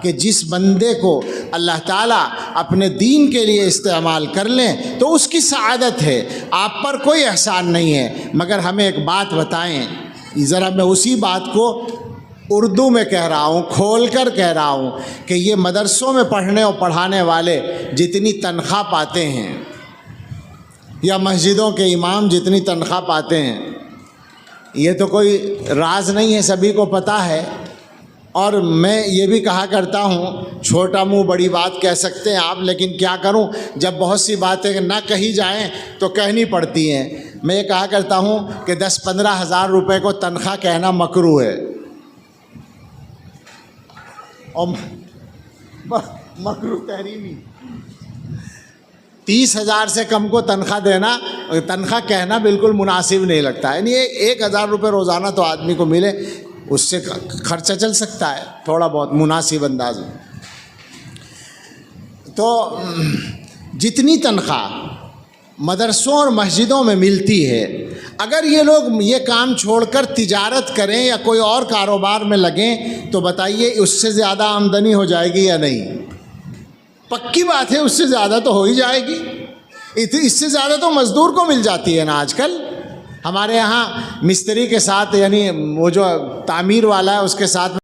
کہ جس بندے کو اللہ تعالیٰ اپنے دین کے لیے استعمال کر لیں تو اس کی سعادت ہے، آپ پر کوئی احسان نہیں ہے۔ مگر ہمیں ایک بات بتائیں، ذرا میں اسی بات کو اردو میں کہہ رہا ہوں، کھول کر کہہ رہا ہوں کہ یہ مدرسوں میں پڑھنے اور پڑھانے والے جتنی تنخواہ پاتے ہیں یا مسجدوں کے امام جتنی تنخواہ پاتے ہیں، یہ تو کوئی راز نہیں ہے، سبھی کو پتہ ہے۔ اور میں یہ بھی کہا کرتا ہوں، چھوٹا منہ بڑی بات کہہ سکتے ہیں آپ، لیکن کیا کروں، جب بہت سی باتیں نہ کہی جائیں تو کہنی پڑتی ہیں۔ میں یہ کہا کرتا ہوں کہ 10-15 ہزار روپے کو تنخواہ کہنا مکروہ ہے، اور مکروہ تحریمی۔ 30,000 سے کم کو تنخواہ کہنا بالکل مناسب نہیں لگتا، یعنی 1,000 روپے روزانہ تو آدمی کو ملے، اس سے خرچہ چل سکتا ہے تھوڑا بہت مناسب انداز میں۔ تو جتنی تنخواہ مدرسوں اور مسجدوں میں ملتی ہے، اگر یہ لوگ یہ کام چھوڑ کر تجارت کریں یا کوئی اور کاروبار میں لگیں تو بتائیے اس سے زیادہ آمدنی ہو جائے گی یا نہیں؟ پکی بات ہے، اس سے زیادہ تو ہو ہی جائے گی۔ اس سے زیادہ تو مزدور کو مل جاتی ہے نا آج کل۔ ہمارے یہاں مستری کے ساتھ، یعنی وہ جو تعمیر والا ہے اس کے ساتھ